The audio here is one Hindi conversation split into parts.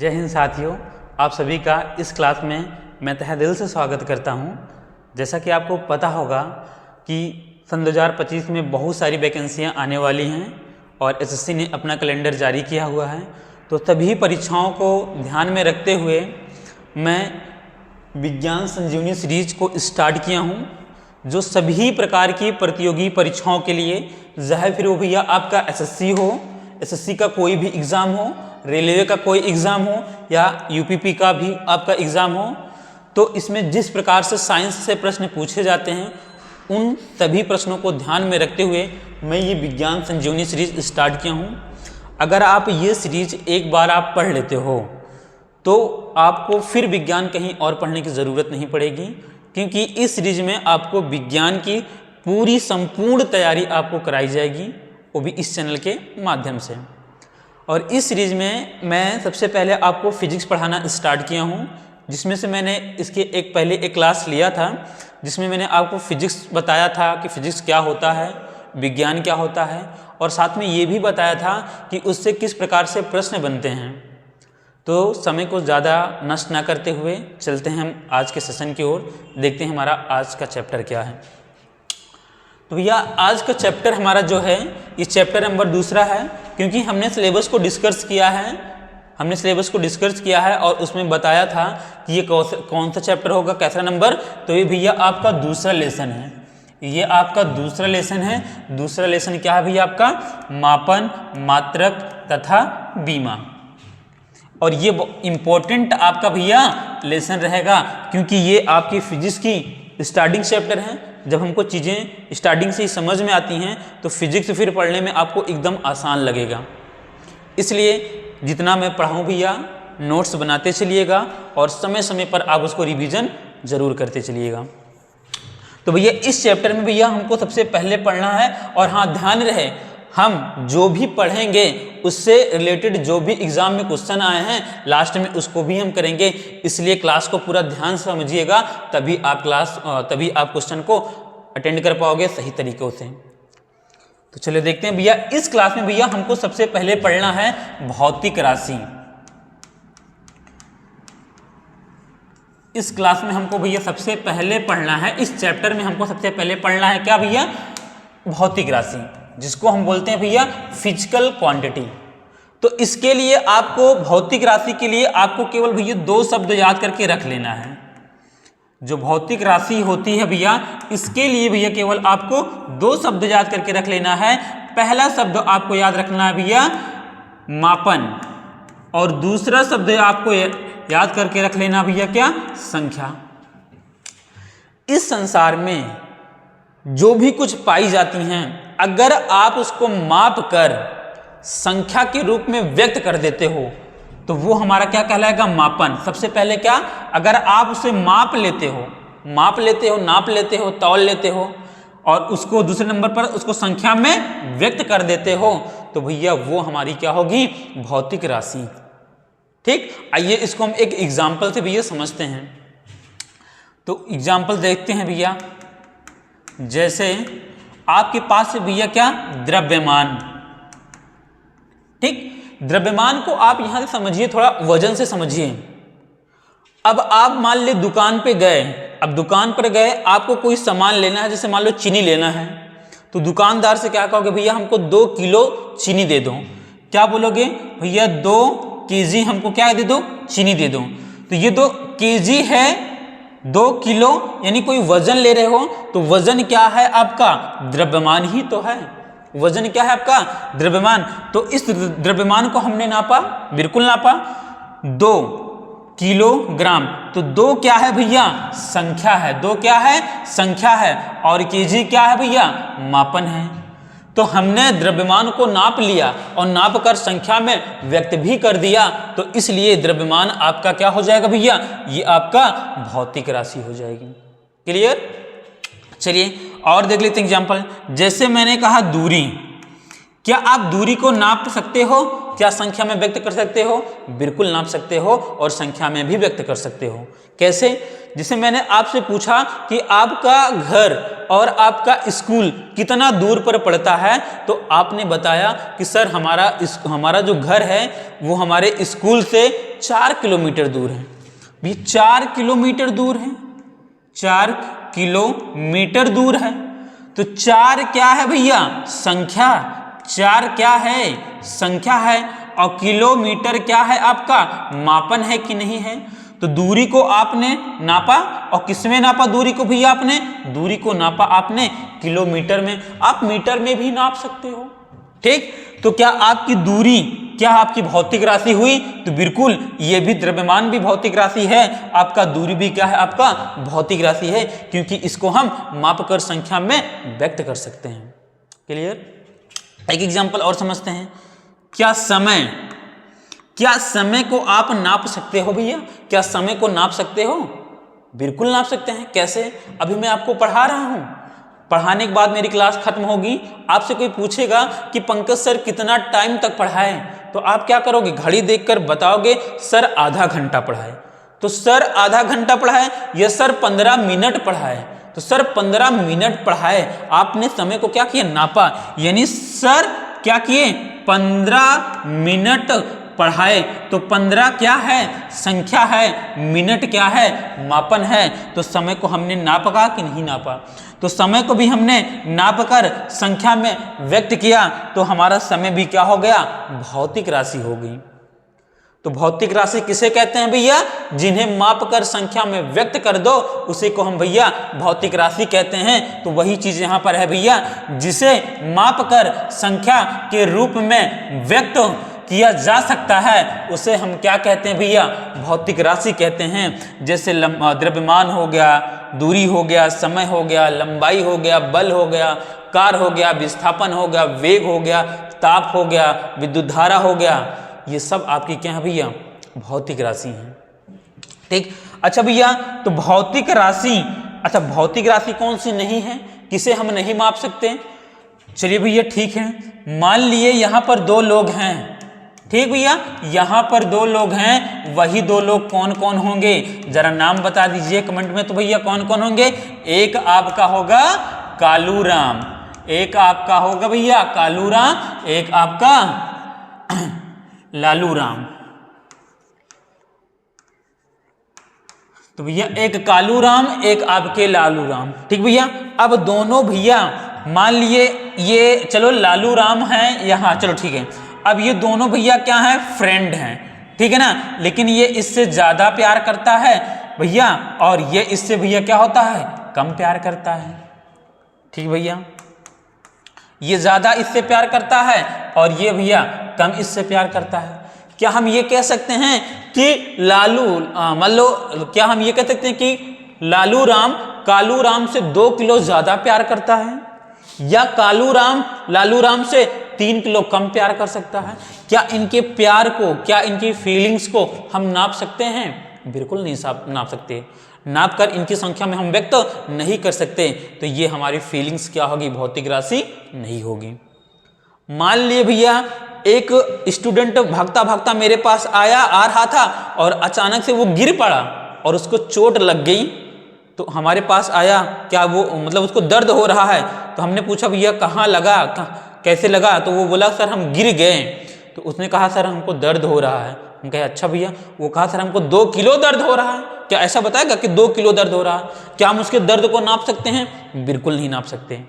जय हिंद साथियों, आप सभी का इस क्लास में मैं तहे दिल से स्वागत करता हूं। जैसा कि आपको पता होगा कि सन 2025 में बहुत सारी वैकेंसियां आने वाली हैं और एसएससी ने अपना कैलेंडर जारी किया हुआ है। तो सभी परीक्षाओं को ध्यान में रखते हुए मैं विज्ञान संजीवनी सीरीज को स्टार्ट किया हूं, जो सभी प्रकार की प्रतियोगी परीक्षाओं के लिए, चाहे फिर वो भैया आपका एसएससी हो, एसएससी का कोई भी एग्ज़ाम हो, रेलवे का कोई एग्ज़ाम हो या यूपीपी का भी आपका एग्ज़ाम हो, तो इसमें जिस प्रकार से साइंस से प्रश्न पूछे जाते हैं उन सभी प्रश्नों को ध्यान में रखते हुए मैं ये विज्ञान संजीवनी सीरीज स्टार्ट किया हूँ। अगर आप ये सीरीज एक बार आप पढ़ लेते हो तो आपको फिर विज्ञान कहीं और पढ़ने की ज़रूरत नहीं पड़ेगी, क्योंकि इस सीरीज में आपको विज्ञान की पूरी संपूर्ण तैयारी आपको कराई जाएगी, वो भी इस चैनल के माध्यम से। और इस सीरीज में मैं सबसे पहले आपको फिजिक्स पढ़ाना स्टार्ट किया हूँ, जिसमें से मैंने इसके पहले एक क्लास लिया था जिसमें मैंने आपको फिजिक्स बताया था कि फिजिक्स क्या होता है, विज्ञान क्या होता है, और साथ में ये भी बताया था कि उससे किस प्रकार से प्रश्न बनते हैं। तो समय को ज़्यादा नष्ट ना करते हुए चलते हैं हम आज के सेशन की ओर, देखते हैं हमारा आज का चैप्टर क्या है। तो भैया आज का चैप्टर हमारा जो है ये चैप्टर नंबर 2 है, क्योंकि हमने सिलेबस को डिस्कस किया है और उसमें बताया था कि ये कौन सा चैप्टर होगा, कैसा नंबर। तो ये भैया आपका दूसरा लेसन है, ये आपका दूसरा लेसन है। दूसरा लेसन क्या है भैया आपका? मापन, मात्रक तथा बीमा। और ये इम्पोर्टेंट आपका भैया लेसन रहेगा, क्योंकि ये आपकी फिजिक्स की स्टार्टिंग चैप्टर है। जब हमको चीज़ें स्टार्टिंग से ही समझ में आती हैं तो फिजिक्स फिर पढ़ने में आपको एकदम आसान लगेगा। इसलिए जितना मैं पढ़ाऊँ भैया नोट्स बनाते चलिएगा और समय समय पर आप उसको रिवीजन जरूर करते चलिएगा। तो भैया इस चैप्टर में भैया हमको सबसे पहले पढ़ना है, और हाँ ध्यान रहे हम जो भी पढ़ेंगे उससे रिलेटेड जो भी एग्जाम में क्वेश्चन आए हैं लास्ट में उसको भी हम करेंगे। इसलिए क्लास को पूरा ध्यान से समझिएगा, तभी आप क्वेश्चन को अटेंड कर पाओगे सही तरीकों से। तो चलिए देखते हैं भैया इस क्लास में भैया हमको सबसे पहले पढ़ना है भौतिक राशि। इस क्लास में हमको भैया सबसे पहले पढ़ना है, इस चैप्टर में हमको सबसे पहले पढ़ना है क्या भैया? भौतिक राशि, जिसको हम बोलते हैं भैया फिजिकल क्वांटिटी। तो इसके लिए आपको भौतिक राशि के लिए आपको केवल भैया 2 शब्द याद करके रख लेना है। जो भौतिक राशि होती है भैया, इसके लिए भैया केवल आपको 2 शब्द याद करके रख लेना है। पहला शब्द आपको याद रखना है भैया मापन, और दूसरा शब्द आपको याद करके रख लेना भैया क्या? संख्या। इस संसार में जो भी कुछ पाई जाती हैं, अगर आप उसको माप कर संख्या के रूप में व्यक्त कर देते हो तो वो हमारा क्या कहलाएगा? मापन। सबसे पहले क्या, अगर आप उसे नाप लेते हो, तौल लेते हो और उसको दूसरे नंबर पर उसको संख्या में व्यक्त कर देते हो, तो भैया वो हमारी क्या होगी? भौतिक राशि। ठीक, आइए इसको हम एक एग्जाम्पल से भैया समझते हैं। तो एग्जाम्पल देखते हैं भैया, जैसे आपके पास भैया क्या? द्रव्यमान। ठीक, द्रव्यमान को आप यहां से समझिए, थोड़ा वजन से समझिए। अब आप मान ले दुकान पे गए, अब दुकान पर गए, आपको कोई सामान लेना है, जैसे मान लो चीनी लेना है, तो दुकानदार से क्या कहोगे? भैया हमको 2 किलो चीनी दे दो। क्या बोलोगे? भैया 2 केजी हमको क्या दे दो? चीनी दे दो। तो ये 2 केजी है, 2 किलो यानी कोई वजन ले रहे हो, तो वजन क्या है आपका? द्रव्यमान ही तो है। वजन क्या है आपका? द्रव्यमान। तो इस द्रव्यमान को हमने नापा, बिल्कुल नापा, 2 किलोग्राम। तो 2 क्या है भैया? संख्या है। 2 क्या है? संख्या है। और केजी क्या है भैया? मापन है। तो हमने द्रव्यमान को नाप लिया और नाप कर संख्या में व्यक्त भी कर दिया, तो इसलिए द्रव्यमान आपका क्या हो जाएगा भैया? ये आपका भौतिक राशि हो जाएगी। क्लियर? चलिए और देख लेते हैं एग्जाम्पल। जैसे मैंने कहा दूरी, क्या आप दूरी को नाप सकते हो? क्या संख्या में व्यक्त कर सकते हो? बिल्कुल नाप सकते हो और संख्या में भी व्यक्त कर सकते हो। कैसे? जिसे मैंने आपसे पूछा कि आपका घर और आपका स्कूल कितना दूर पर पड़ता है, तो आपने बताया कि सर हमारा जो घर है वो हमारे स्कूल से 4 किलोमीटर दूर है। भी 4 किलोमीटर दूर है, 4 किलोमीटर दूर है। तो 4 क्या है भैया? संख्या। 4 क्या है? संख्या है। और किलोमीटर क्या है? आपका मापन है कि नहीं है? तो दूरी को आपने नापा, और किसमें नापा दूरी को भैया? आपने दूरी को नापा आपने किलोमीटर में। आप मीटर में भी नाप सकते हो, ठीक। तो क्या आपकी दूरी क्या आपकी भौतिक राशि हुई? तो बिल्कुल, ये भी द्रव्यमान भी भौतिक राशि है, आपका दूरी भी क्या है? आपका भौतिक राशि है, क्योंकि इसको हम मापकर संख्या में व्यक्त कर सकते हैं। क्लियर? एक एग्जांपल और समझते हैं। क्या समय को आप नाप सकते हो भैया? क्या समय को नाप सकते हो? बिल्कुल नाप सकते हैं। कैसे? अभी मैं आपको पढ़ा रहा हूं, पढ़ाने के बाद मेरी क्लास खत्म होगी, आपसे कोई पूछेगा कि पंकज सर कितना टाइम तक पढ़ाए, तो आप क्या करोगे? घड़ी देखकर बताओगे सर आधा घंटा पढ़ाए। तो सर आधा घंटा पढ़ाए या सर 15 मिनट पढ़ाए? तो सर 15 मिनट पढ़ाए। आपने समय को क्या किया? नापा। यानी सर क्या किए? 15 मिनट पढ़ाए। तो 15 क्या है? संख्या है। मिनट क्या है? मापन है। तो समय को हमने नापा कि नहीं नापा? तो समय को भी हमने नापकर संख्या में व्यक्त किया, तो हमारा समय भी क्या हो गया? भौतिक राशि हो गई। तो भौतिक राशि किसे कहते हैं भैया? जिन्हें मापकर संख्या में व्यक्त कर दो उसी को हम भैया भौतिक राशि कहते हैं। तो वही चीज यहां पर है भैया, जिसे मापकर संख्या के रूप में व्यक्त किया जा सकता है, उसे हम क्या कहते हैं भैया? भौतिक राशि कहते हैं। जैसे द्रव्यमान हो गया, दूरी हो गया, समय हो गया, लंबाई हो गया, बल हो गया, कार हो गया, विस्थापन हो गया, वेग हो गया, ताप हो गया, विद्युत धारा हो गया, ये सब आपकी क्या है भैया? भौतिक राशि है, ठीक। अच्छा भैया, तो भौतिक राशि, अच्छा भौतिक राशि कौन सी नहीं है, किसे हम नहीं माप सकते? चलिए भैया ठीक है, मान लिए यहां पर 2 लोग हैं, ठीक भैया, यहां पर 2 लोग हैं, वही 2 लोग कौन कौन होंगे? जरा नाम बता दीजिए कमेंट में। तो भैया कौन कौन होंगे? एक आपका होगा कालूराम, एक आपका होगा भैया कालूराम, एक आपका लालूराम। तो भैया एक कालूराम, एक आपके लालूराम, ठीक भैया। अब दोनों भैया मान लिए ये, चलो लालूराम है यहाँ, चलो ठीक है। अब ये दोनों भैया क्या है? फ्रेंड हैं, ठीक है ना। लेकिन ये इससे ज्यादा प्यार करता है भैया, और ये इससे भैया क्या होता है? कम प्यार करता है, ठीक भैया। ये ज्यादा इससे प्यार करता है और ये भैया कम इससे प्यार करता है। क्या हम ये कह सकते हैं कि मान लो, क्या हम ये कह सकते हैं कि लालूराम कालूराम से 2 किलो ज्यादा प्यार करता है, या कालूराम लालूराम से 3 किलो कम प्यार कर सकता है? क्या इनके प्यार को, क्या इनकी फीलिंग्स को हम नाप सकते हैं? बिल्कुल नहीं नाप सकते। नाप कर इनकी संख्या में हम व्यक्त नहीं कर सकते। तो ये हमारी फीलिंग्स क्या होगी? भौतिक राशि नहीं होगी। मान लिए भैया एक स्टूडेंट भागता भागता मेरे पास आ रहा था और अचानक से वो गिर पड़ा और उसको चोट लग गई। तो हमारे पास आया, क्या वो मतलब उसको दर्द हो रहा है? तो हमने पूछा भैया कहाँ लगा, कैसे लगा? तो वो बोला सर हम गिर गए। तो उसने कहा सर हमको दर्द हो रहा है। हम कहे अच्छा भैया। वो कहा सर हमको 2 किलो दर्द हो रहा है। क्या ऐसा बताएगा कि 2 किलो दर्द हो रहा है? क्या हम उसके दर्द को नाप सकते हैं? बिल्कुल नहीं नाप सकते।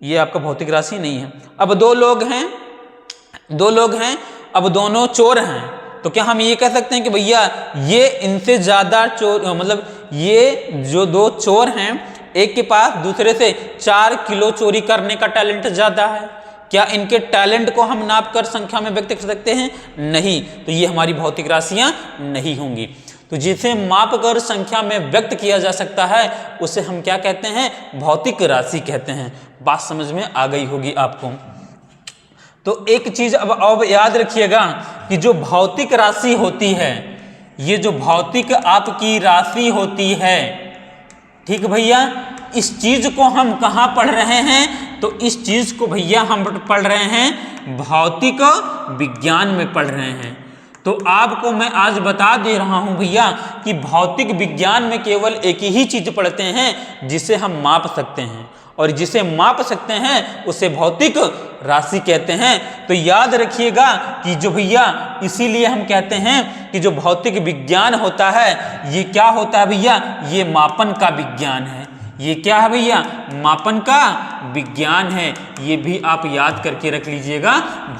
ये आपका भौतिक राशि नहीं है। अब 2 लोग हैं, अब दोनों चोर हैं। तो क्या हम ये कह सकते हैं कि भैया ये इनसे ज्यादा चोर, मतलब ये जो 2 चोर हैं, एक के पास दूसरे से 4 किलो चोरी करने का टैलेंट ज्यादा है? क्या इनके टैलेंट को हम नाप कर संख्या में व्यक्त कर सकते हैं? नहीं। तो ये हमारी भौतिक राशियां नहीं होंगी। तो जिसे माप कर संख्या में व्यक्त किया जा सकता है उसे हम क्या कहते हैं? भौतिक राशि कहते हैं। बात समझ में आ गई होगी आपको। तो एक चीज अब याद रखिएगा कि जो भौतिक राशि होती है, ये जो भौतिक आपकी राशि होती है, ठीक भैया, इस चीज को हम कहाँ पढ़ रहे हैं? तो इस चीज को भैया हम पढ़ रहे हैं भौतिक विज्ञान में पढ़ रहे हैं। तो आपको मैं आज बता दे रहा हूं भैया कि भौतिक विज्ञान में केवल एक ही चीज पढ़ते हैं जिसे हम माप सकते हैं, और जिसे माप सकते हैं उसे भौतिक राशि कहते हैं। तो याद रखिएगा कि जो भैया इसीलिए हम कहते हैं कि जो भौतिक विज्ञान होता है ये क्या होता है भैया, ये मापन का विज्ञान है। ये क्या है भैया, मापन का विज्ञान है। ये भी आप याद करके रख लीजिएगा,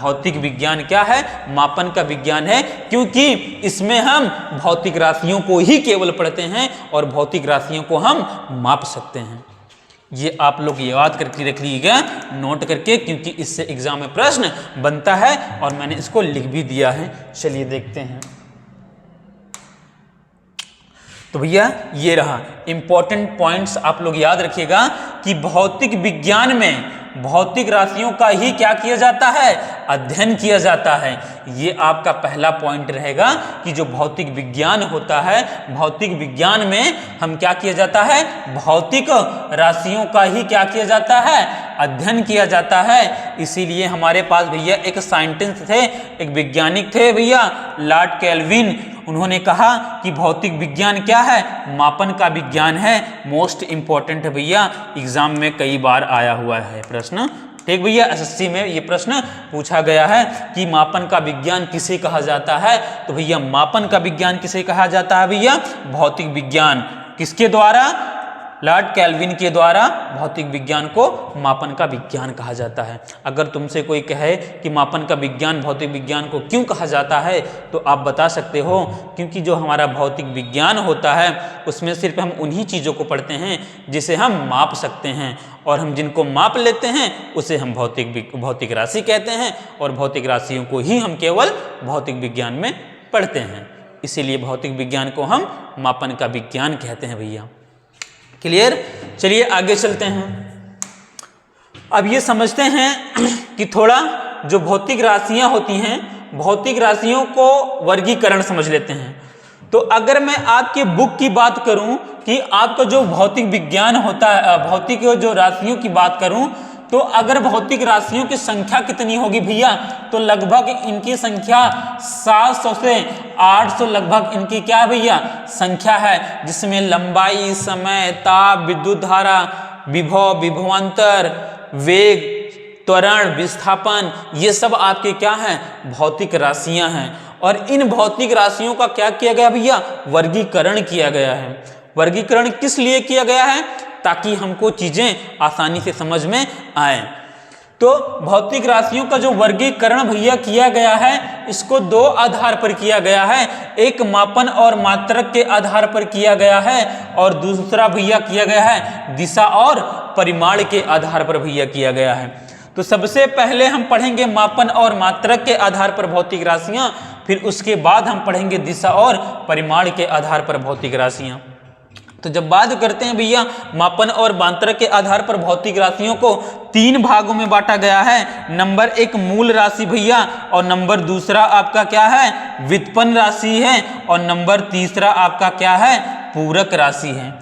भौतिक विज्ञान क्या है, मापन का विज्ञान है, क्योंकि इसमें हम भौतिक राशियों को ही केवल पढ़ते हैं और भौतिक राशियों को हम माप सकते हैं। ये आप लोग याद करके रख लीजिएगा, नोट करके, क्योंकि इससे एग्जाम में प्रश्न बनता है और मैंने इसको लिख भी दिया है। चलिए देखते हैं। तो भैया ये रहा इंपॉर्टेंट पॉइंट्स, आप लोग याद रखिएगा कि भौतिक विज्ञान में भौतिक राशियों का ही क्या किया जाता है, अध्ययन किया जाता है। ये आपका पहला पॉइंट रहेगा कि जो भौतिक विज्ञान होता है, भौतिक विज्ञान में हम क्या किया जाता है, भौतिक राशियों का ही क्या किया जाता है, अध्ययन किया जाता है। इसीलिए हमारे पास भैया एक साइंटिस्ट थे, एक वैज्ञानिक थे भैया, लॉर्ड केल्विन। उन्होंने कहा कि भौतिक विज्ञान क्या है, मापन का विज्ञान है। मोस्ट इंपॉर्टेंट है भैया, एग्जाम में कई बार आया हुआ है प्रश्न। ठीक भैया, एसएससी में ये प्रश्न पूछा गया है कि मापन का विज्ञान किसे कहा जाता है। तो भैया मापन का विज्ञान किसे कहा जाता है भैया, भौतिक विज्ञान। किसके द्वारा, लॉर्ड केल्विन के द्वारा भौतिक विज्ञान को मापन का विज्ञान कहा जाता है। अगर तुमसे कोई कहे कि मापन का विज्ञान भौतिक विज्ञान को क्यों कहा जाता है, तो आप बता सकते हो क्योंकि जो हमारा भौतिक विज्ञान होता है उसमें सिर्फ हम उन्हीं चीज़ों को पढ़ते हैं जिसे हम माप सकते हैं, और हम जिनको माप लेते हैं उसे हम भौतिक राशि कहते हैं, और भौतिक राशियों को ही हम केवल भौतिक विज्ञान में पढ़ते हैं। इसीलिए भौतिक विज्ञान को हम मापन का विज्ञान कहते हैं भैया। क्लियर। चलिए आगे चलते हैं। अब ये समझते हैं कि थोड़ा जो भौतिक राशियां होती हैं, भौतिक राशियों को वर्गीकरण समझ लेते हैं। तो अगर मैं आपके बुक की बात करूं कि आपका जो भौतिक विज्ञान होता है, भौतिक जो राशियों की बात करूं, तो अगर भौतिक राशियों की संख्या कितनी होगी भैया, तो लगभग इनकी संख्या 700 से 800 लगभग इनकी क्या है भैया, संख्या है, जिसमें लंबाई, समय, ताप, विद्युत धारा, विभव, विभवांतर, वेग, त्वरण, विस्थापन, ये सब आपके क्या हैं, भौतिक राशियां हैं। और इन भौतिक राशियों का क्या किया गया भैया, वर्गीकरण किया गया है। वर्गीकरण किस लिए किया गया है, ताकि हमको चीजें आसानी से समझ में आए। तो भौतिक राशियों का जो वर्गीकरण भैया किया गया है, इसको दो आधार पर किया गया है। एक मापन और मात्रक के आधार पर किया गया है, और दूसरा भैया किया गया है दिशा और परिमाण के आधार पर भैया किया गया है। तो सबसे पहले हम पढ़ेंगे मापन और मात्रक के आधार पर भौतिक राशियां, फिर उसके बाद हम पढ़ेंगे दिशा और परिमाण के आधार पर भौतिक राशियां। तो जब बात करते हैं भैया मापन और मात्रक के आधार पर भौतिक राशियों को 3 भागों में बांटा गया है। नंबर 1 मूल राशि भैया, और नंबर दूसरा आपका क्या है, व्युत्पन्न राशि है, और नंबर तीसरा आपका क्या है, पूरक राशि है।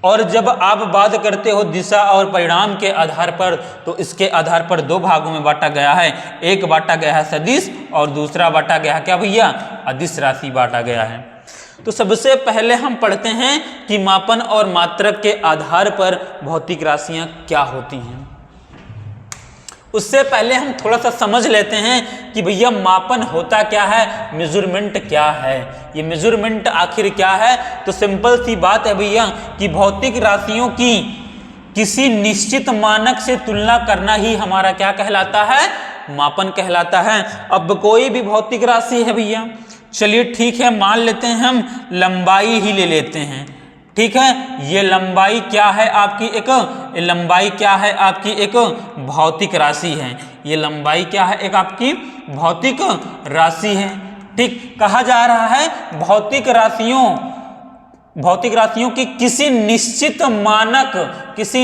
और जब आप बात करते हो दिशा और परिणाम के आधार पर, तो इसके आधार पर 2 भागों में बांटा गया है। एक बांटा गया है सदिश, और दूसरा बांटा गया है क्या भैया, अदिश राशि बांटा गया है। तो सबसे पहले हम पढ़ते हैं कि मापन और मात्रक के आधार पर भौतिक राशियां क्या होती हैं। उससे पहले हम थोड़ा सा समझ लेते हैं कि भैया मापन होता क्या है, मेजरमेंट क्या है, ये मेजरमेंट आखिर क्या है। तो सिंपल सी बात है भैया कि भौतिक राशियों की किसी निश्चित मानक से तुलना करना ही हमारा क्या कहलाता है, मापन कहलाता है। अब कोई भी भौतिक राशि है भैया, चलिए ठीक है, मान लेते हैं हम लंबाई ही ले लेते हैं। ठीक है, ये लंबाई क्या है आपकी, लंबाई क्या है आपकी, एक भौतिक राशि है। ये लंबाई क्या है, एक आपकी भौतिक राशि है। ठीक, कहा जा रहा है भौतिक राशियों की किसी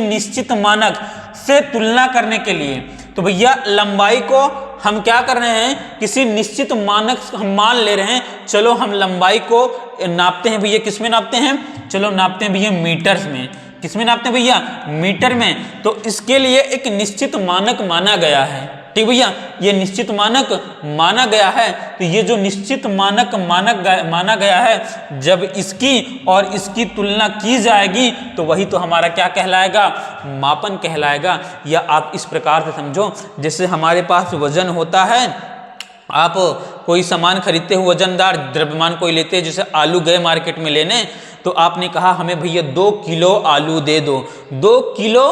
निश्चित मानक से तुलना करने के लिए। तो भैया लंबाई को हम क्या कर रहे हैं, किसी निश्चित मानक हम मान ले रहे हैं। चलो हम लंबाई को नापते हैं भैया, किस में नापते हैं, चलो नापते हैं भैया मीटर्स में। किस में नापते हैं भैया, मीटर में। तो इसके लिए एक निश्चित मानक माना गया है। ठीक भैया, ये निश्चित मानक माना गया है। तो ये जो निश्चित मानक माना गया है, जब इसकी और इसकी तुलना की जाएगी तो वही तो हमारा क्या कहलाएगा, मापन कहलाएगा। या आप इस प्रकार से समझो, जैसे हमारे पास वजन होता है, आप कोई सामान खरीदते हो वजनदार द्रव्यमान कोई लेते हैं, जैसे आलू गए मार्केट में लेने, तो आपने कहा हमें भैया 2 किलो आलू दे दो। 2 किलो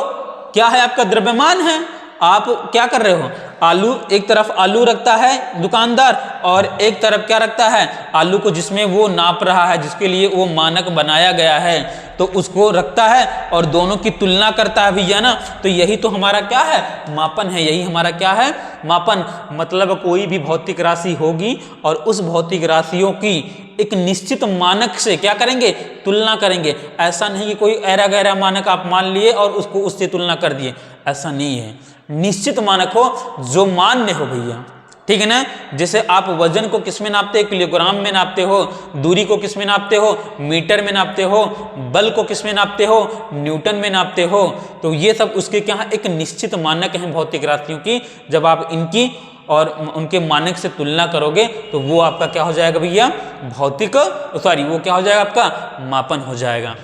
क्या है, आपका द्रव्यमान है। आप क्या कर रहे हो, आलू एक तरफ आलू रखता है दुकानदार और एक तरफ क्या रखता है, आलू को जिसमें वो नाप रहा है, जिसके लिए वो मानक बनाया गया है, तो उसको रखता है और दोनों की तुलना करता है भैया ना। तो यही तो हमारा क्या है, मापन है। यही हमारा क्या है, मापन। मतलब कोई भी भौतिक राशि होगी और उस भौतिक राशियों की एक निश्चित मानक से क्या करेंगे, तुलना करेंगे। ऐसा नहीं कि कोई ऐरा गैरा मानक आप मान लिए और उसको उससे तुलना कर दिए, ऐसा नहीं है। निश्चित मानक हो जो मान्य हो भैया, ठीक है ना। जैसे आप वजन को किस में नापते हो, किलोग्राम में नापते हो, दूरी को किस में नापते हो, मीटर में नापते हो, बल को किस में नापते हो, न्यूटन में नापते हो। तो ये सब उसके क्या है, एक निश्चित मानक हैं भौतिक राशियों की। जब आप इनकी और उनके मानक से तुलना करोगे तो वो आपका क्या हो जाएगा भैया, भौतिक वो क्या हो जाएगा, आपका मापन हो जाएगा।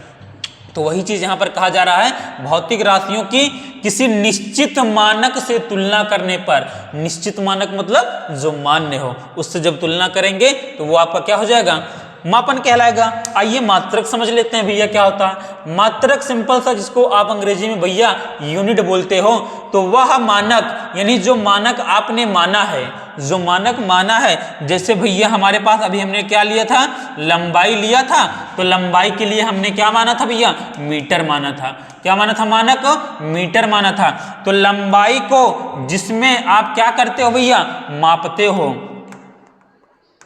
तो वही चीज यहां पर कहा जा रहा है, भौतिक राशियों की किसी निश्चित मानक से तुलना करने पर, निश्चित मानक मतलब जो मान्य हो, उससे जब तुलना करेंगे तो वो आपका क्या हो जाएगा, मापन कहलाएगा। आइए मात्रक समझ लेते हैं भैया क्या होता है। मात्रक सिंपल सा, जिसको आप अंग्रेजी में भैया यूनिट बोलते हो, तो वह मानक यानी जो मानक आपने माना है, जो मानक माना है। जैसे भैया हमारे पास अभी हमने क्या लिया था, लंबाई लिया था, तो लंबाई के लिए हमने क्या माना था भैया, मीटर माना था। क्या माना था, मानक मीटर माना था। तो लंबाई को जिसमें आप क्या करते हो भैया, मापते हो,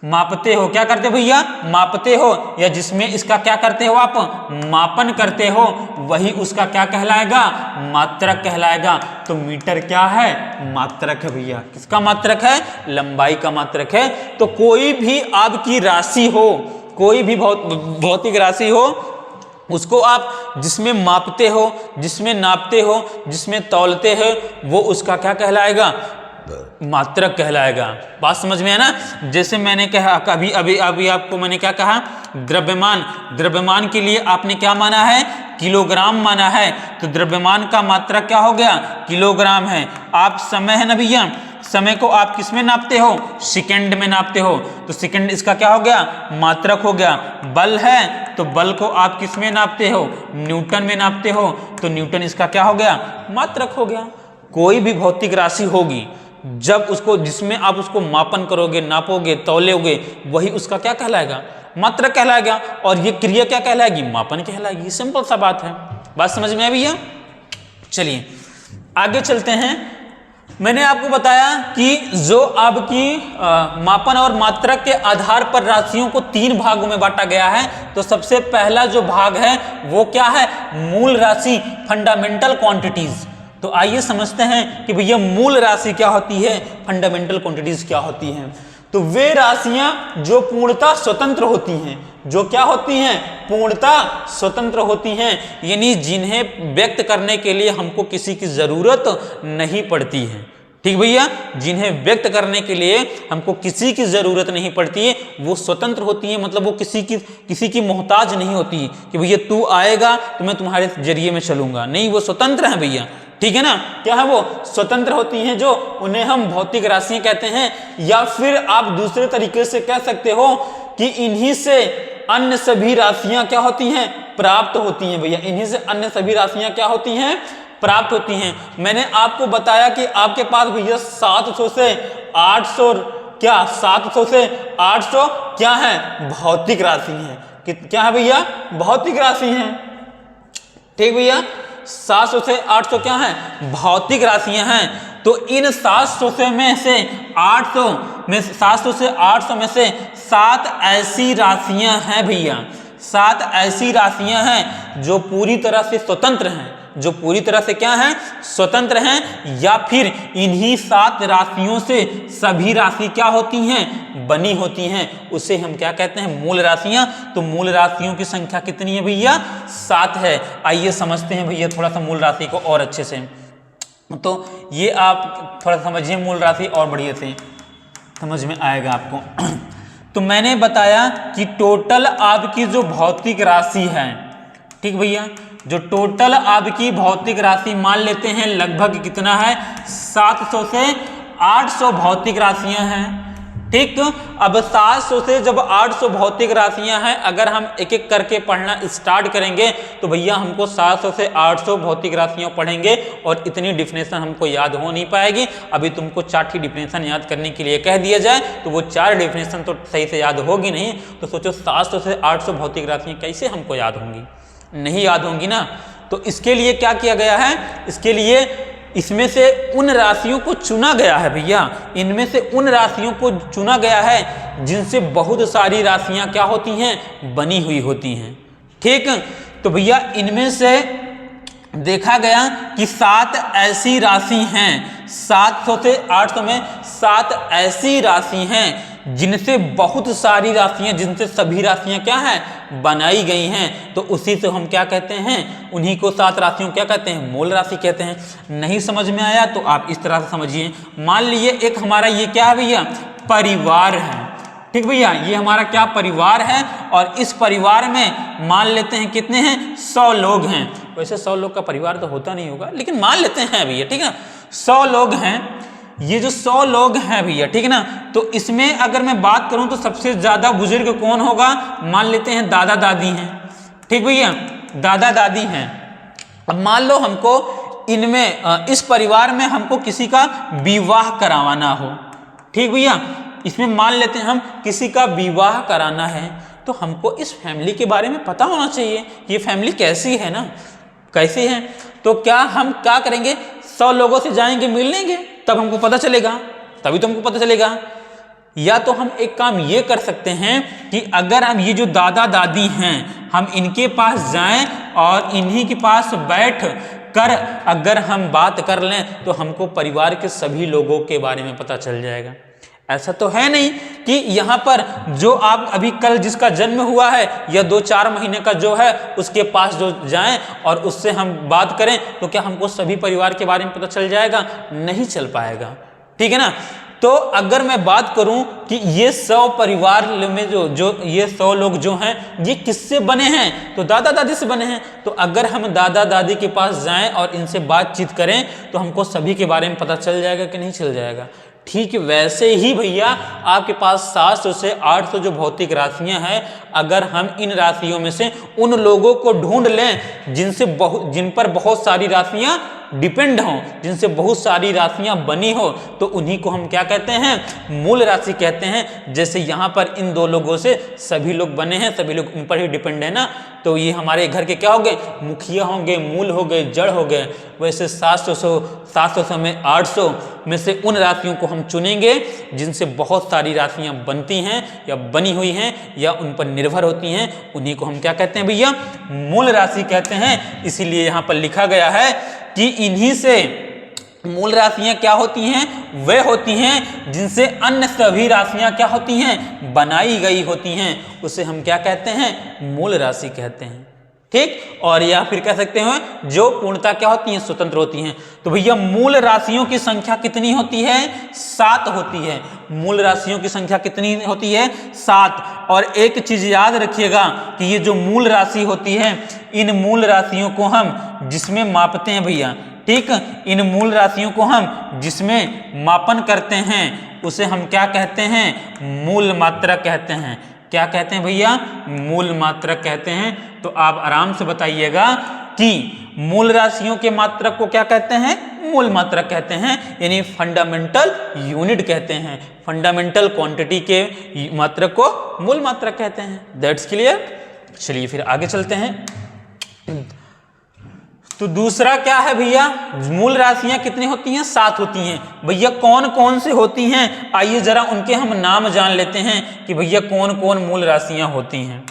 मापते हो, क्या करते हो भैया, मापते हो, या जिसमें इसका क्या करते हो आप, मापन करते हो, वही उसका क्या कहलाएगा, मात्रक कहलाएगा। तो मीटर क्या है, मात्रक है भैया। किसका मात्रक है, लंबाई का मात्रक है। तो कोई भी आपकी राशि हो, कोई भी भौतिक राशि हो, उसको आप जिसमें मापते हो, जिसमें नापते हो, जिसमें तौलते हो, वो उसका क्या कहलाएगा, मात्रक कहलाएगा। बात समझ में है ना। जैसे मैंने कहा अभी अभी अभी आपको मैंने क्या कहा, द्रव्यमान, द्रव्यमान के लिए आपने क्या माना है, किलोग्राम माना है। तो द्रव्यमान का मात्रक क्या हो गया, किलोग्राम है। आप समय है ना भैया, समय को आप किस में नापते हो, सेकंड में नापते हो, तो सेकंड इसका क्या हो गया, मात्रक हो गया। बल है तो बल को आप किस में नापते हो, न्यूटन में नापते हो, तो न्यूटन इसका क्या हो गया, मात्रक हो गया। कोई भी भौतिक राशि होगी, जब उसको जिसमें आप उसको मापन करोगे, नापोगे, तौलोगे, वही उसका क्या कहलाएगा, मात्रक कहलाएगा। और ये क्रिया क्या कहलाएगी, मापन कहलाएगी। सिंपल सा बात है। बात समझ में आई भैया। चलिए आगे चलते हैं। मैंने आपको बताया कि जो आपकी मापन और मात्रक के आधार पर राशियों को 3 भागों में बांटा गया है। तो सबसे पहला जो भाग है वो क्या है, मूल राशि, फंडामेंटल क्वांटिटीज। तो आइए समझते हैं कि भैया मूल राशि क्या होती है, फंडामेंटल क्वांटिटीज क्या होती हैं। तो वे राशियां जो पूर्णतः स्वतंत्र होती हैं, जो क्या होती हैं, पूर्णतः स्वतंत्र होती हैं, यानी जिन्हें व्यक्त करने के लिए हमको किसी की जरूरत नहीं पड़ती है। ठीक भैया, जिन्हें व्यक्त करने के लिए हमको किसी की जरूरत नहीं पड़ती है, वो स्वतंत्र होती है। मतलब वो किसी की मोहताज नहीं होती कि भैया तू आएगा तो मैं तुम्हारे जरिए में चलूंगा, नहीं, वो स्वतंत्र है भैया। ठीक है ना, क्या है, वो स्वतंत्र होती हैं, जो उन्हें हम भौतिक राशियां कहते हैं। या फिर आप दूसरे तरीके से कह सकते हो कि इन्हीं से अन्य सभी राशियां क्या होती हैं, प्राप्त होती हैं भैया। इन्हीं से अन्य सभी राशियां क्या होती हैं, प्राप्त होती हैं। मैंने आपको बताया कि आपके पास भैया 700 से 800 क्या 700 से 800 क्या है, भौतिक राशि हैं। क्या है भैया, भौतिक राशि हैं। ठीक भैया, 700 से 800 क्या है, भौतिक राशियां हैं। तो इन 700 से में से 800 में 700 से 800 में से 7 ऐसी राशियां हैं भैया, 7 ऐसी राशियां हैं जो पूरी तरह से स्वतंत्र हैं, जो पूरी तरह से क्या हैं, स्वतंत्र हैं। या फिर इन्हीं 7 राशियों से सभी राशि क्या होती हैं, बनी होती हैं। उसे हम क्या कहते हैं, मूल राशियां। तो मूल राशियों की संख्या कितनी है भैया, 7 है। आइए समझते हैं भैया थोड़ा सा मूल राशि को और अच्छे से। तो ये आप थोड़ा समझिए, मूल राशि और बढ़िया से समझ में आएगा आपको। तो मैंने बताया कि टोटल आपकी जो भौतिक राशि है, ठीक भैया, जो टोटल आपकी भौतिक राशि मान लेते हैं लगभग कितना है, 700 से 800 भौतिक राशियां हैं। ठीक, अब 700 से जब 800 भौतिक राशियां हैं, अगर हम एक एक करके पढ़ना स्टार्ट करेंगे तो भैया हमको 700 से 800 भौतिक राशियां पढ़ेंगे और इतनी डिफिनेशन हमको याद हो नहीं पाएगी। अभी तुमको 4 की डिफिनेशन याद करने के लिए कह दिया जाए तो वो 4 डिफिनेशन तो सही से याद होगी नहीं। तो सोचो 700 से 800 भौतिक राशियां कैसे हमको याद होंगी, नहीं याद होंगी ना। तो इसके लिए क्या किया गया है, इसके लिए इसमें से उन राशियों को चुना गया है भैया, इनमें से उन राशियों को चुना गया है जिनसे बहुत सारी राशियां क्या होती हैं, बनी हुई होती हैं। ठीक, तो भैया इनमें से देखा गया कि 7 ऐसी राशि हैं, 700 से 800 में 7 ऐसी राशि हैं जिनसे बहुत सारी राशियां, जिनसे सभी राशियां क्या हैं, बनाई गई हैं। तो उसी से हम क्या कहते हैं, उन्हीं को 7 राशियों क्या कहते हैं, मूल राशि कहते हैं। नहीं समझ में आया तो आप इस तरह से समझिए। मान लीजिए एक हमारा ये क्या है भैया, परिवार है। ठीक भैया, ये हमारा क्या परिवार है और इस परिवार में मान लेते हैं कितने हैं, 100 लोग हैं। वैसे 100 लोग का परिवार तो होता नहीं होगा, लेकिन मान लेते हैं भैया, ठीक है ना, 100 लोग हैं। ये जो 100 लोग हैं भैया, ठीक है ना, तो इसमें अगर मैं बात करूं तो सबसे ज्यादा बुजुर्ग कौन होगा, मान लेते हैं दादा दादी हैं। ठीक भैया, दादा दादी हैं। अब मान लो हमको इनमें इस परिवार में हमको किसी का विवाह करवाना हो। ठीक भैया, इसमें मान लेते हैं हम किसी का विवाह कराना है, तो हमको इस फैमिली के बारे में पता होना चाहिए, ये फैमिली कैसी है ना, कैसी है। तो क्या हम क्या करेंगे, 100 लोगों से जाएंगे, मिल लेंगे, तब हमको पता चलेगा, तभी तो हमको पता चलेगा। या तो हम एक काम ये कर सकते हैं कि अगर हम ये जो दादा दादी हैं, हम इनके पास जाएं और इन्हीं के पास बैठ कर अगर हम बात कर लें तो हमको परिवार के सभी लोगों के बारे में पता चल जाएगा। ऐसा तो है नहीं कि यहाँ पर जो आप अभी कल जिसका जन्म हुआ है या 2-4 महीने का जो है उसके पास जो जाएं और उससे हम बात करें तो क्या हमको सभी परिवार के बारे में पता चल जाएगा, नहीं चल पाएगा। ठीक है ना। तो अगर मैं बात करूं कि ये 100 परिवार में जो ये 100 लोग जो हैं ये किससे बने हैं, तो दादा दादी से बने हैं। तो अगर हम दादा दादी के पास जाएं और इनसे बातचीत करें तो हमको सभी के बारे में पता चल जाएगा कि नहीं चल जाएगा। ठीक वैसे ही भैया आपके पास 700 से 800 जो भौतिक राशियां हैं, अगर हम इन राशियों में से उन लोगों को ढूंढ लें जिन पर बहुत सारी राशियां डिपेंड हों, जिनसे बहुत सारी राशियां बनी हो, तो उन्हीं को हम क्या कहते हैं, मूल राशि कहते हैं। जैसे यहाँ पर इन 2 लोगों से सभी लोग बने हैं, सभी लोग उन पर ही डिपेंड है ना, तो ये हमारे घर के क्या हो गए, मुखिया होंगे, मूल हो गए, जड़ हो गए। वैसे 700 में 800 में से उन राशियों को हम चुनेंगे जिनसे बहुत सारी राशियां बनती हैं या बनी हुई हैं या उन पर निर्भर होती हैं, उन्हीं को हम क्या कहते हैं भैया, मूल राशि कहते हैं। इसीलिए यहाँ पर लिखा गया है कि इन्हीं से मूल राशियां क्या होती हैं, वे होती हैं जिनसे अन्य सभी राशियां क्या होती हैं, बनाई गई होती हैं। उसे हम क्या कहते हैं, मूल राशि कहते हैं। ठीक, और या फिर कह सकते हैं जो पूर्णता क्या होती हैं, स्वतंत्र होती हैं। तो भैया मूल राशियों की संख्या कितनी होती है, 7 होती है। मूल राशियों की संख्या कितनी होती है, 7। और एक चीज याद रखिएगा कि ये जो मूल राशि होती है, इन मूल राशियों को हम जिसमें मापते हैं भैया, ठीक, इन मूल राशियों को हम जिसमें मापन करते हैं उसे हम क्या कहते हैं, मूल मात्रक कहते हैं। क्या कहते हैं भैया, मूल मात्रक कहते हैं। तो आप आराम से बताइएगा कि मूल राशियों के मात्रक को क्या कहते हैं, मूल मात्रक कहते हैं, यानी फंडामेंटल यूनिट कहते हैं। फंडामेंटल क्वांटिटी के मात्रक को मूल मात्रक कहते हैं। That's clear. चलिए फिर आगे चलते हैं। तो दूसरा क्या है भैया, मूल राशियां कितनी होती हैं, 7 होती हैं। भैया कौन कौन से होती हैं, आइए जरा उनके हम नाम जान लेते हैं कि भैया कौन कौन मूल राशियां होती हैं।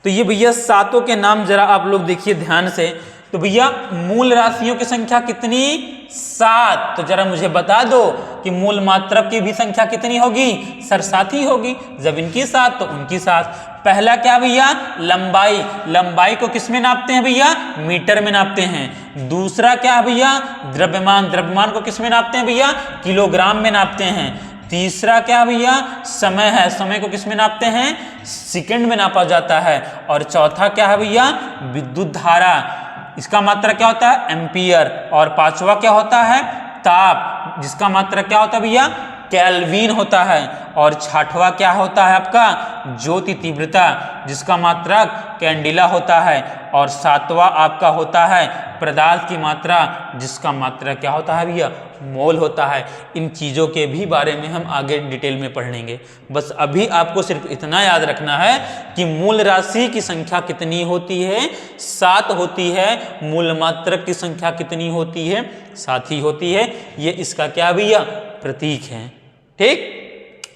तो ये भैया 7 के नाम जरा आप लोग देखिए ध्यान से। तो भैया मूल राशियों की संख्या कितनी? 7। तो जरा मुझे बता दो कि मूल मात्रक की भी संख्या कितनी होगी? सर 7 ही होगी। जब इनकी 7 तो उनकी 7। पहला क्या भैया? लंबाई। लंबाई को किस में नापते हैं भैया? मीटर में नापते हैं। दूसरा क्या है भैया? द्रव्यमान। द्रव्यमान को किस में नापते हैं भैया? किलोग्राम में नापते हैं। तीसरा क्या भैया? समय है। समय को किस में नापते हैं? सेकंड में नापा जाता है। और चौथा क्या है भैया? विद्युत धारा। इसका मात्रा क्या होता है? एम्पियर। और पांचवा क्या होता है? ताप, जिसका मात्रा क्या होता है भैया? केल्विन होता है। और छठवां क्या होता है आपका? ज्योति तीव्रता, जिसका मात्रक कैंडिला होता है। और सातवां आपका होता है पदार्थ की मात्रा, जिसका मात्रा क्या होता है भैया? मोल होता है। इन चीज़ों के भी बारे में हम आगे डिटेल में पढ़ लेंगे। बस अभी आपको सिर्फ इतना याद रखना है कि मूल राशि की संख्या कितनी होती है? 7 होती है। मूल मात्रक की संख्या कितनी होती है? 7 ही होती है। ये इसका क्या भैया? प्रतीक है। ठीक,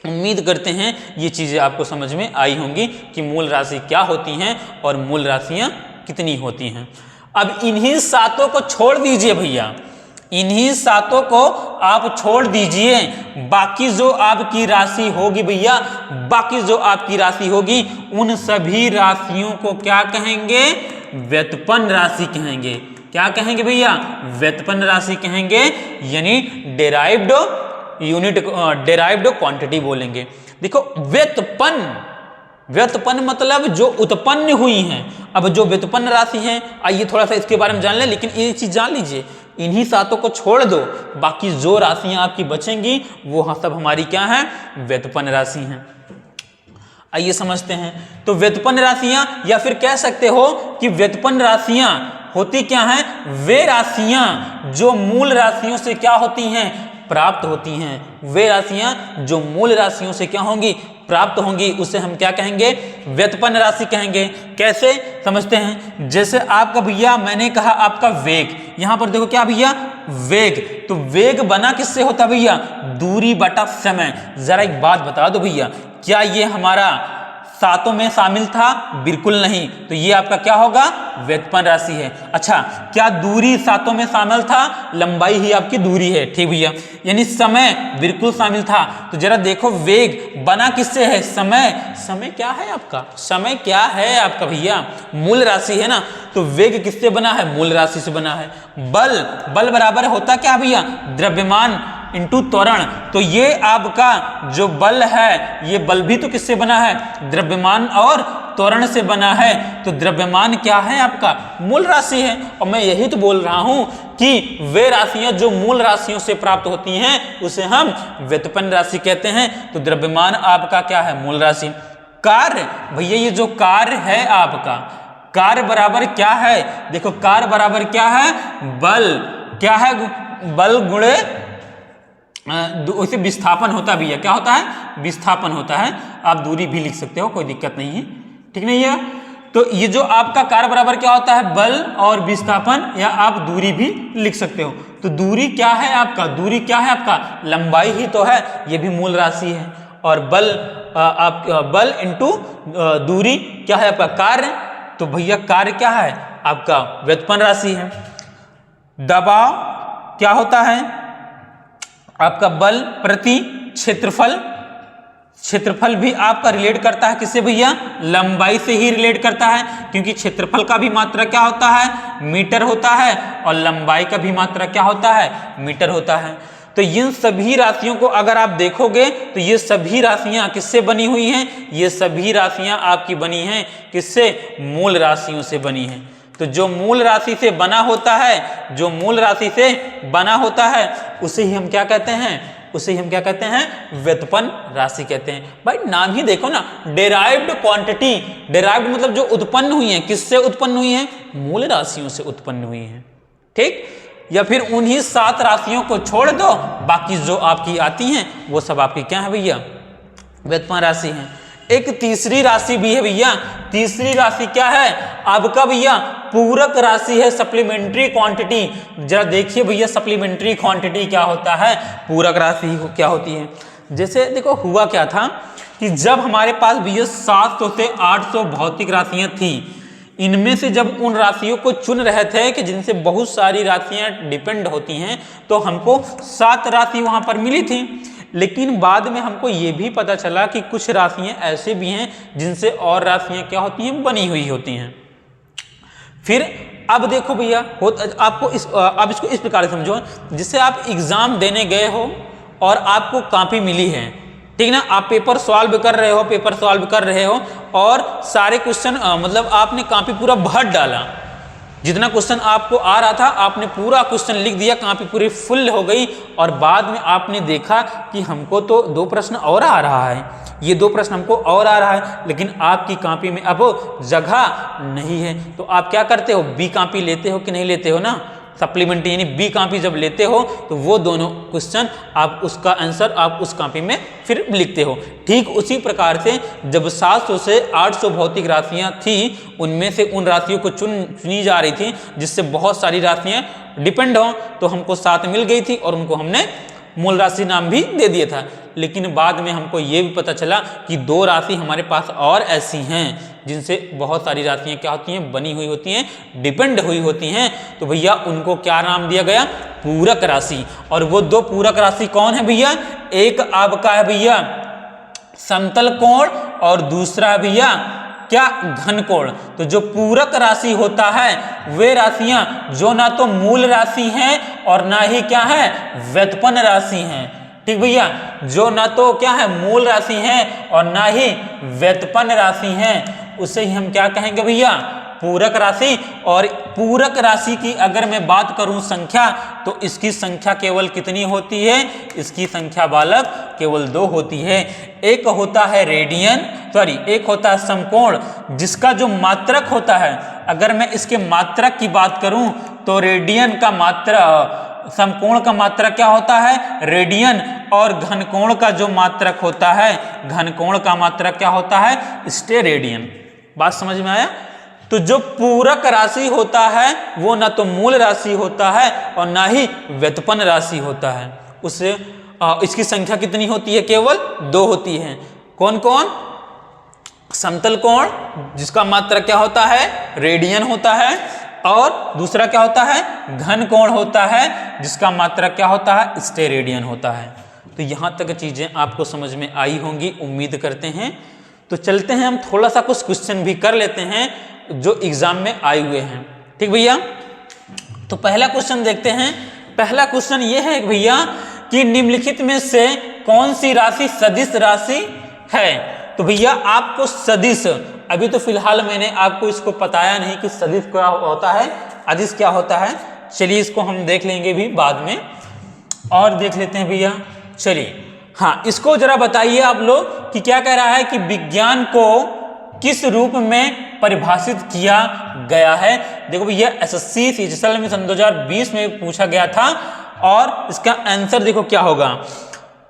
उम्मीद करते हैं ये चीज़ें आपको समझ में आई होंगी कि मूल राशि क्या होती हैं और मूल राशियां कितनी होती हैं। अब इन्हीं 7 को छोड़ दीजिए भैया, इन्हीं 7 को आप छोड़ दीजिए। बाकी जो आपकी राशि होगी भैया, बाकी जो आपकी राशि होगी, उन सभी राशियों को क्या कहेंगे? व्युत्पन्न राशि कहेंगे। क्या कहेंगे भैया? व्युत्पन्न राशि कहेंगे, यानी डेराइव्ड यूनिट, डेराइव्ड क्वांटिटी बोलेंगे। देखो व्युत्पन्न, व्युत्पन्न मतलब जो उत्पन्न हुई हैं। अब जो व्युत्पन्न राशि है, आइए थोड़ा सा इसके बारे में जान लें। लेकिन ये चीज जान लीजिए, इन्हीं 7 को छोड़ दो, बाकी जो राशियां आपकी बचेंगी वो सब हमारी क्या है? व्युत्पन्न राशि हैं। आइए समझते हैं। तो व्युत्पन्न राशियां, या फिर कह सकते हो कि व्युत्पन्न राशियां होती क्या हैं? वे राशियां जो मूल राशियों से क्या होती हैं? प्राप्त होती हैं। वे राशियां जो मूल राशियों से क्या होंगी? प्राप्त होंगी, उसे हम क्या कहेंगे? व्युत्पन्न राशि कहेंगे। कैसे समझते हैं? जैसे आपका भैया, मैंने कहा आपका वेग, यहां पर देखो क्या भैया? वेग। तो वेग बना किससे होता भैया? दूरी बटा समय। जरा एक बात बता दो भैया, क्या ये हमारा 7 में शामिल था? बिल्कुल नहीं। तो ये आपका क्या होगा? व्युत्पन्न राशि है। अच्छा, क्या दूरी 7 में शामिल था? लंबाई ही आपकी दूरी है। ठीक भैया, यानी समय बिल्कुल शामिल था। तो जरा देखो, वेग बना किससे है? समय। समय क्या है आपका? समय क्या है आपका भैया? मूल राशि है ना। तो वेग किससे बना है? मूल राशि से बना है। बल, बल बराबर होता क्या भैया? द्रव्यमान इंटू त्वरण। तो ये आपका जो बल है, ये बल भी तो किससे बना है? द्रव्यमान और त्वरण से बना है। तो द्रव्यमान क्या है आपका? मूल राशि है। और मैं यही तो बोल रहा हूं कि वे राशियां जो मूल राशियों से प्राप्त होती हैं, उसे हम व्युत्पन्न राशि कहते हैं। तो द्रव्यमान आपका क्या है? मूल राशि। कार्य, भैया ये जो कार्य है आपका, कार्य बराबर क्या है? देखो कार्य बराबर क्या है? बल। क्या है? बल गुणे उसे विस्थापन होता भी है। क्या होता है? विस्थापन होता है। आप दूरी भी लिख सकते हो, कोई दिक्कत नहीं है। ठीक नहीं है? तो ये जो आपका कार्य बराबर क्या होता है? बल और विस्थापन, या आप दूरी भी लिख सकते हो। तो दूरी क्या है आपका? दूरी क्या है आपका? लंबाई ही तो है। ये भी मूल राशि है। और बल, आप बल इंटू दूरी क्या है आपका? कार्य। तो भैया कार्य क्या है आपका? व्युत्पन्न राशि है। दबाव क्या होता है आपका? बल प्रति क्षेत्रफल। क्षेत्रफल भी आपका रिलेट करता है किससे भैया? लंबाई से ही रिलेट करता है, क्योंकि क्षेत्रफल का भी मात्रा क्या होता है? मीटर होता है। और लंबाई का भी मात्रा क्या होता है? मीटर होता है। तो इन सभी राशियों को अगर आप देखोगे तो ये सभी राशियां किससे बनी हुई हैं? ये सभी राशियां आपकी बनी हैं किससे? मूल राशियों से बनी हैं। तो जो मूल राशि से बना होता है, जो मूल राशि से बना होता है, उसे ही हम क्या कहते हैं? उसे हम क्या कहते हैं? व्युत्पन्न राशि कहते हैं। भाई नाम ही देखो ना, डेराइव्ड क्वांटिटी। डेराइव्ड मतलब जो उत्पन्न हुई है। किससे उत्पन्न हुई है? मूल राशियों से उत्पन्न हुई है। ठीक, या फिर उन्हीं 7 राशियों को छोड़ दो, बाकी जो आपकी आती हैं वो सब आपकी क्या है भैया? व्युत्पन्न राशि है। एक तीसरी राशि भी है भैया। तीसरी राशि क्या है आपका भैया? पूरक राशि है, सप्लीमेंट्री क्वांटिटी। जरा देखिए भैया, सप्लीमेंट्री क्वांटिटी क्या होता है, पूरक राशि क्या होती है। जैसे देखो हुआ क्या था कि जब हमारे पास भैया 700 से 800 भौतिक राशियां थी, इनमें से जब उन राशियों को चुन रहे थे कि जिनसे बहुत सारी राशियां डिपेंड होती हैं, तो हमको 7 राशि वहां पर मिली थी। लेकिन बाद में हमको ये भी पता चला कि कुछ राशियां ऐसे भी हैं जिनसे और राशियां क्या होती हैं, बनी हुई होती हैं। फिर अब देखो भैया, आपको अब इसको इस प्रकार से समझो, जिससे आप एग्जाम देने गए हो और आपको कॉपी मिली है, ठीक ना, आप पेपर सॉल्व कर रहे हो और सारे क्वेश्चन मतलब आपने कॉपी पूरा भर डाला, जितना क्वेश्चन आपको आ रहा था आपने पूरा क्वेश्चन लिख दिया, कॉपी पूरी फुल हो गई, और बाद में आपने देखा कि हमको तो 2 प्रश्न और आ रहा है, ये 2 प्रश्न हमको और आ रहा है, लेकिन आपकी कॉपी में अब जगह नहीं है, तो आप क्या करते हो, बी कॉपी लेते हो कि नहीं लेते हो ना, सप्लीमेंट्री यानी बी कॉपी जब लेते हो तो वो दोनों क्वेश्चन आप उसका आंसर आप उस कॉपी में फिर लिखते हो। ठीक उसी प्रकार से जब 700 से 800 भौतिक राशियां थी, उनमें से उन राशियों को चुनी जा रही थी जिससे बहुत सारी राशियां डिपेंड हो, तो हमको 7 मिल गई थी और उनको हमने मूल राशि नाम भी दे दिया था। लेकिन बाद में हमको ये भी पता चला कि 2 राशि हमारे पास और ऐसी हैं जिनसे बहुत सारी राशियां क्या होती हैं, बनी हुई होती हैं, डिपेंड हुई होती हैं, तो भैया उनको क्या नाम दिया गया, पूरक राशि। और वो 2 पूरक राशि कौन है भैया, एक आपका है भैया समतल कोण और दूसरा भैया क्या, घन कोण। तो जो पूरक राशि होता है वे राशियां जो ना तो मूल राशि हैं और ना ही क्या है, व्युत्पन्न राशि हैं, ठीक भैया, जो ना तो क्या है मूल राशि हैं और ना ही व्युत्पन्न राशि हैं, उसे ही हम क्या कहेंगे भैया, पूरक राशि। और पूरक राशि की अगर मैं बात करूं संख्या, तो इसकी संख्या केवल कितनी होती है, इसकी संख्या बालक केवल 2 होती है। एक होता है एक होता है समकोण, जिसका जो मात्रक होता है, अगर मैं इसके मात्रक की बात करूं तो रेडियन का मात्रक, समकोण का मात्रक क्या होता है, रेडियन, और घनकोण का जो मात्रक होता है, घनकोण का मात्रक क्या होता है, स्टेरेडियन। बात समझ में आया। तो जो पूरक राशि होता है वो ना तो मूल राशि होता है और ना ही व्युत्पन्न राशि होता है, उससे इसकी संख्या कितनी होती है, केवल 2 होती है। कौन कौन, समतल कोण जिसका मात्रक क्या होता है, रेडियन होता है, और दूसरा क्या होता है, घन कोण होता है जिसका मात्रक क्या होता है, स्टेरेडियन होता है। तो यहाँ तक चीजें आपको समझ में आई होंगी, उम्मीद करते हैं। तो चलते हैं हम थोड़ा सा कुछ क्वेश्चन भी कर लेते हैं जो एग्जाम में आए हुए हैं, ठीक भैया। तो पहला क्वेश्चन देखते हैं। पहला क्वेश्चन ये है भैया कि निम्नलिखित में से कौन सी राशि सदिश राशि है। तो भैया आपको सदिश, अभी तो फिलहाल मैंने आपको इसको बताया नहीं कि सदिश क्या होता है, अदिश क्या होता है। चलिए इसको हम देख लेंगे भी बाद में, और देख लेते हैं भैया। चलिए हाँ, इसको जरा बताइए आप लोग कि क्या कह रहा है कि विज्ञान को किस रूप में परिभाषित किया गया है। देखो भैया एसएससी सीजीएल में सन 2020 में पूछा गया था, और इसका आंसर देखो क्या होगा,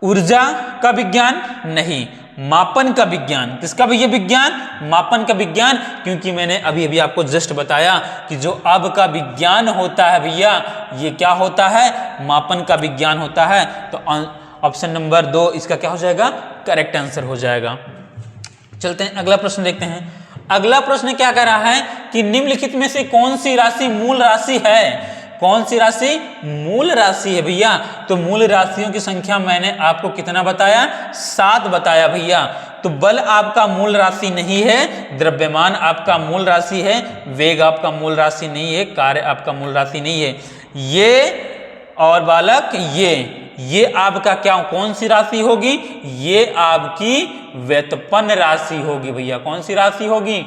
ऊर्जा का विज्ञान नहीं, मापन का विज्ञान। किसका भैया विज्ञान, मापन का विज्ञान। क्योंकि मैंने अभी अभी आपको जस्ट बताया कि जो अब का विज्ञान होता है भैया, ये क्या होता है, मापन का विज्ञान होता है। तो ऑप्शन नंबर 2 इसका क्या हो जाएगा, करेक्ट आंसर हो जाएगा। चलते हैं अगला प्रश्न देखते हैं। अगला प्रश्न क्या कह रहा है कि निम्नलिखित में से कौन सी राशि मूल राशि है। कौन सी राशि मूल राशि है भैया। तो मूल राशियों की संख्या मैंने आपको कितना बताया, 7 बताया भैया। तो बल आपका मूल राशि नहीं है, द्रव्यमान आपका मूल राशि है, वेग आपका मूल राशि नहीं है, कार्य आपका मूल राशि नहीं है। ये और बालक ये आपका क्या, कौन सी राशि होगी, ये आपकी व्युत्पन्न राशि होगी भैया। कौन सी राशि होगी,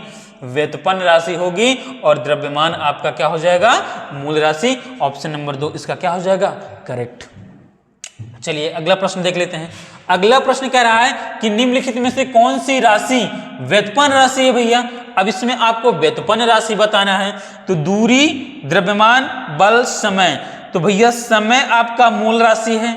व्युत्पन्न राशि होगी। और द्रव्यमान आपका क्या हो जाएगा, मूल राशि। ऑप्शन नंबर 2 इसका क्या हो जाएगा, करेक्ट। चलिए अगला प्रश्न देख लेते हैं। अगला प्रश्न कह रहा है कि निम्नलिखित में से कौन सी राशि व्युत्पन्न राशि है भैया। अब इसमें आपको व्युत्पन्न राशि बताना है। तो दूरी, द्रव्यमान, बल, समय। तो भैया समय आपका मूल राशि है,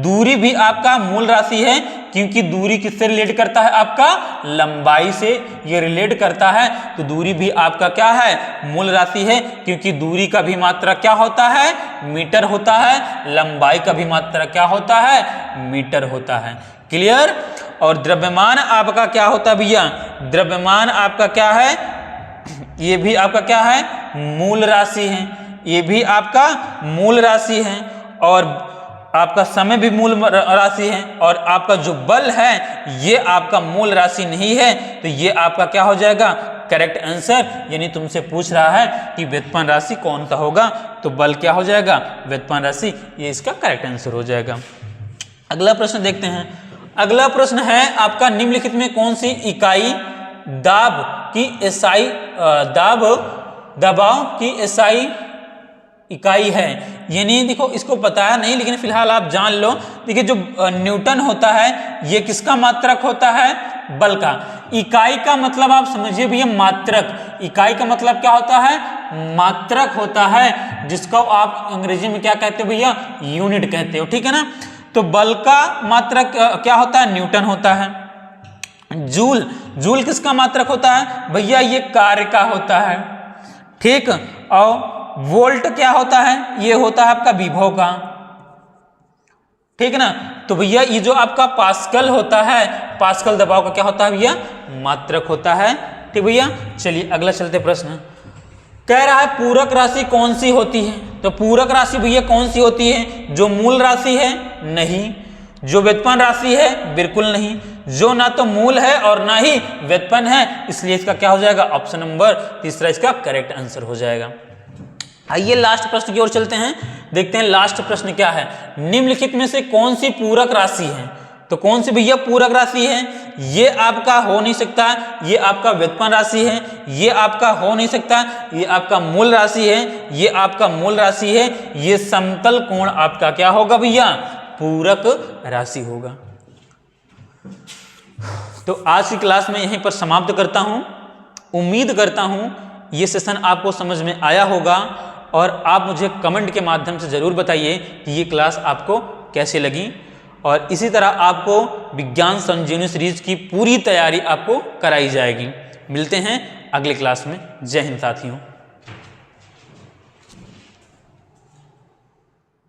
दूरी भी आपका मूल राशि है, क्योंकि दूरी किससे रिलेट करता है, आपका लंबाई से ये रिलेट करता है। तो दूरी भी आपका क्या है, मूल राशि है, क्योंकि दूरी का भी मात्रा क्या होता है, मीटर होता है। लंबाई का भी मात्रा क्या होता है, मीटर होता है। क्लियर। और द्रव्यमान आपका क्या होता है भैया, द्रव्यमान आपका क्या है, ये भी आपका क्या है, मूल राशि है, ये भी आपका मूल राशि है, और आपका समय भी मूल राशि है, और आपका जो बल है ये आपका मूल राशि नहीं है, तो ये आपका क्या हो जाएगा, करेक्ट आंसर। यानी तुमसे पूछ रहा है कि व्युत्पन्न राशि कौन सा होगा, तो बल क्या हो जाएगा, व्युत्पन्न राशि, ये इसका करेक्ट आंसर हो जाएगा। अगला प्रश्न देखते हैं। अगला प्रश्न है आपका, निम्नलिखित में कौन सी इकाई दाब की एसआई दबाव की एसआई इकाई है। यानी देखो इसको बताया नहीं, लेकिन फिलहाल आप जान लो। देखिए जो न्यूटन होता है ये किसका मात्रक होता है, बल का। इकाई का मतलब आप समझिए भैया मात्रक, इकाई का मतलब क्या होता है, मात्रक होता है, जिसको आप अंग्रेजी में क्या कहते हो भैया, यूनिट कहते हो, ठीक है ना। तो बल का मात्रक क्या होता है, न्यूटन होता है। जूल, जूल किसका मात्रक होता है भैया, ये कार्य का होता है, ठीक। और वोल्ट क्या होता है, ये होता है आपका विभव का, ठीक है ना। तो भैया ये जो आपका पास्कल होता है, पास्कल दबाव का क्या होता है भैया, मात्रक होता है, ठीक भैया। चलिए अगला चलते प्रश्न। कह रहा है पूरक राशि कौन सी होती है, तो पूरक राशि भैया कौन सी होती है, जो मूल राशि है, नहीं। जो व्युत्पन्न राशि है, बिल्कुल नहीं। जो ना तो मूल है और ना ही व्युत्पन्न है, इसलिए इसका क्या हो जाएगा, ऑप्शन नंबर तीसरा इसका करेक्ट आंसर हो जाएगा। आइए लास्ट प्रश्न की ओर चलते हैं, देखते हैं लास्ट प्रश्न क्या है। निम्नलिखित में से कौन सी पूरक राशि है, तो कौन सी भैया पूरक राशि है, ये आपका हो नहीं सकता, ये आपका व्युत्पन्न राशि है, ये आपका हो नहीं सकता, ये आपका मूल राशि है, ये आपका मूल राशि है, ये समतल कोण आपका क्या होगा भैया, पूरक राशि होगा। तो आज की क्लास में यहीं पर समाप्त करता हूं। उम्मीद करता हूं ये सेशन आपको समझ में आया होगा, और आप मुझे कमेंट के माध्यम से ज़रूर बताइए कि ये क्लास आपको कैसे लगी। और इसी तरह आपको विज्ञान संजीवनी सीरीज की पूरी तैयारी आपको कराई जाएगी। मिलते हैं अगले क्लास में। जय हिंद साथियों।